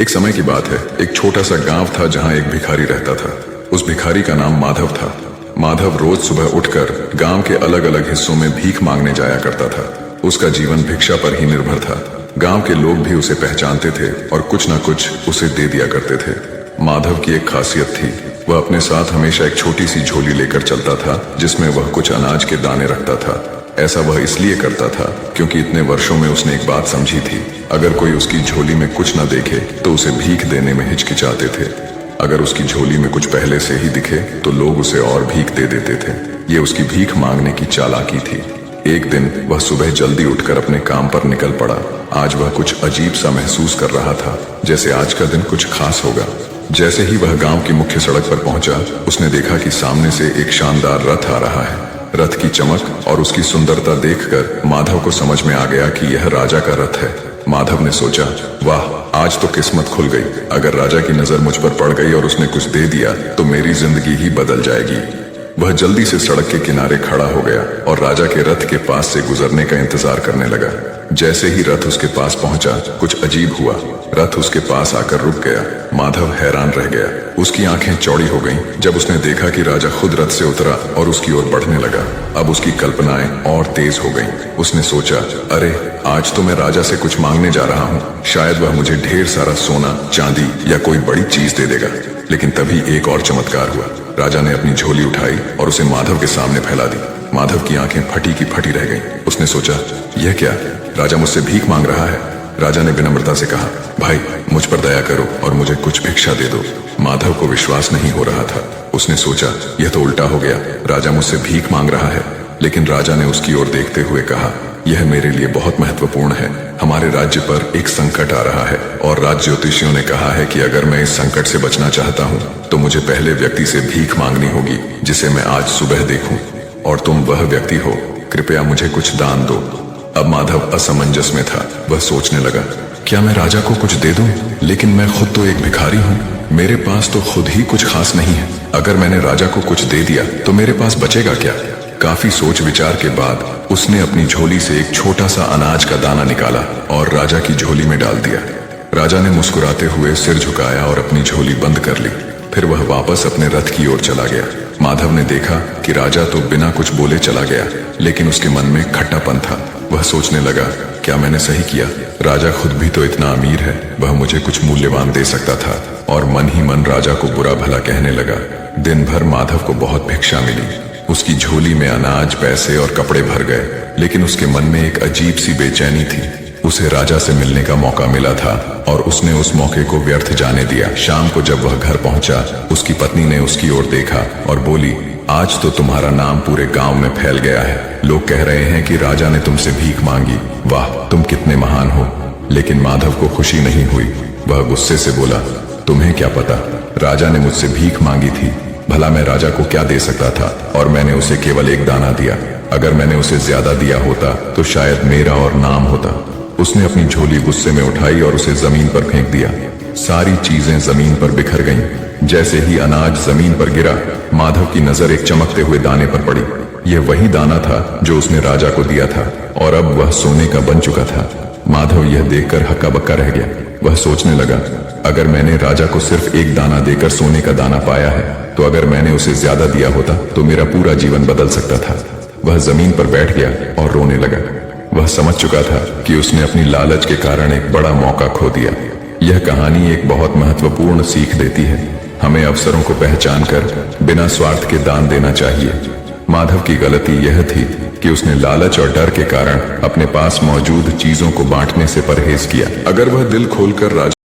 एक समय की बात है। एक छोटा सा गांव था जहां एक भिखारी रहता था। उस भिखारी का नाम माधव था। माधव रोज सुबह उठकर गांव के अलग अलग हिस्सों में भीख मांगने जाया करता था। उसका जीवन भिक्षा पर ही निर्भर था। गांव के लोग भी उसे पहचानते थे और कुछ न कुछ उसे दे दिया करते थे। माधव की एक खासियत थी, वह अपने साथ हमेशा एक छोटी सी झोली लेकर चलता था जिसमें वह कुछ अनाज के दाने रखता था। ऐसा वह इसलिए करता था क्योंकि इतने वर्षों में उसने एक बात समझी थी, अगर कोई उसकी झोली में कुछ न देखे तो उसे भीख देने में हिचकिचाते थे। अगर उसकी झोली में कुछ पहले से ही दिखे तो लोग उसे और भीख दे देते थे। ये उसकी भीख मांगने की चालाकी थी। एक दिन वह सुबह जल्दी उठकर अपने काम पर निकल पड़ा। आज वह कुछ अजीब सा महसूस कर रहा था, जैसे आज का दिन कुछ खास होगा। जैसे ही वह गांव की मुख्य सड़क पर पहुंचा, उसने देखा कि सामने से एक शानदार रथ आ रहा है। रथ की चमक और उसकी सुंदरता देखकर माधव को समझ में आ गया कि यह राजा का रथ है। माधव ने सोचा, वाह, आज तो किस्मत खुल गई। अगर राजा की नजर मुझ पर पड़ गई और उसने कुछ दे दिया तो मेरी जिंदगी ही बदल जाएगी। वह जल्दी से सड़क के किनारे खड़ा हो गया और राजा के रथ के पास से गुजरने का इंतजार करने लगा। जैसे ही रथ उसके पास पहुंचा, कुछ अजीब हुआ। रथ उसके पास आकर रुक गया। माधव हैरान रह गया। उसकी आंखें चौड़ी हो गईं जब उसने देखा कि राजा खुद रथ से उतरा और उसकी ओर बढ़ने लगा। अब उसकी कल्पनाएं और तेज हो गईं। उसने सोचा, अरे, आज तो मैं राजा से कुछ मांगने जा रहा हूँ। शायद वह मुझे ढेर सारा सोना, चांदी या कोई बड़ी चीज दे देगा। लेकिन तभी एक और चमत्कार हुआ। राजा ने अपनी झोली उठाई और उसे माधव के सामने फैला दी। माधव की आंखें फटी की फटी रह गईं। उसने सोचा, यह क्या? राजा मुझसे भीख मांग रहा है। राजा ने विनम्रता से कहा, भाई, मुझ पर दया करो और मुझे कुछ भिक्षा दे दो। माधव को विश्वास नहीं हो रहा था। उसने सोचा, यह तो उल्टा हो गया। राजा मुझसे भीख मांग रहा है। लेकिन राजा ने उसकी ओर देखते हुए कहा, यह मेरे लिए बहुत महत्वपूर्ण है। हमारे राज्य पर एक संकट आ रहा है और राज ज्योतिषियों ने कहा है कि अगर मैं इस संकट से बचना चाहता हूँ तो मुझे पहले व्यक्ति से भीख मांगनी होगी जिसे मैं आज सुबह देखूं, और तुम वह व्यक्ति हो। कृपया मुझे कुछ दान दो। अब माधव असमंजस में था। वह सोचने लगा, क्या मैं राजा को कुछ दे दूं? लेकिन मैं खुद तो एक भिखारी हूँ। मेरे पास तो खुद ही कुछ खास नहीं है। अगर मैंने राजा को कुछ दे दिया तो मेरे पास बचेगा क्या? काफी सोच विचार के बाद उसने अपनी झोली से एक छोटा सा अनाज का दाना निकाला और राजा की झोली में डाल दिया। राजा ने मुस्कुराते हुए सिर झुकाया और अपनी झोली बंद कर ली। फिर वह वापस अपने रथ की ओर चला गया। माधव ने देखा कि राजा तो बिना कुछ बोले चला गया, लेकिन उसके मन में खट्टापन था। वह सोचने लगा, क्या मैंने सही किया? राजा खुद भी तो इतना अमीर है, वह मुझे कुछ मूल्यवान दे सकता था। और मन ही मन राजा को बुरा भला कहने लगा। दिन भर माधव को बहुत भिक्षा मिली। उसकी झोली में अनाज, पैसे और कपड़े भर गए, लेकिन उसके मन में एक अजीब सी बेचैनी थी। उसे राजा से मिलने का मौका मिला था और उसने उस मौके को व्यर्थ जाने दिया। शाम को जब वह घर पहुंचा, उसकी पत्नी ने उसकी ओर देखा और बोली, आज तो तुम्हारा नाम पूरे गांव में फैल गया है। लोग कह रहे हैं कि राजा ने तुमसे भीख मांगी। वाह, तुम कितने महान हो। लेकिन माधव को खुशी नहीं हुई। वह गुस्से से बोला, तुम्हें क्या पता? राजा ने मुझसे भीख मांगी थी। भला मैं राजा को क्या दे सकता था? और मैंने उसे केवल एक दाना दिया। अगर मैंने उसे ज्यादा दिया होता तो शायद मेरा और नाम होता। उसने अपनी झोली गुस्से में उठाई और उसे जमीन पर फेंक दिया। सारी चीजें जमीन पर बिखर गईं। जैसे ही अनाज जमीन पर गिरा, माधव की नजर एक चमकते हुए दाने पर पड़ी। यह वही दाना था जो उसने राजा को दिया था और अब वह सोने का बन चुका था। माधव यह देखकर हक्का बक्का रह गया। वह सोचने लगा, अगर मैंने राजा को सिर्फ एक दाना देकर सोने का दाना पाया है, तो अगर मैंने उसे ज्यादा दिया होता तो मेरा पूरा जीवन बदल सकता था। वह जमीन पर बैठ गया और रोने लगा। वह समझ चुका था कि उसने अपनी लालच के कारण एक बड़ा मौका खो दिया। यह कहानी एक बहुत महत्वपूर्ण सीख देती है। हमें अवसरों को पहचान कर बिना स्वार्थ के दान देना चाहिए। माधव की गलती यह थी कि उसने लालच और डर के कारण अपने पास मौजूद चीजों को बांटने से परहेज किया। अगर वह दिल खोलकर राजा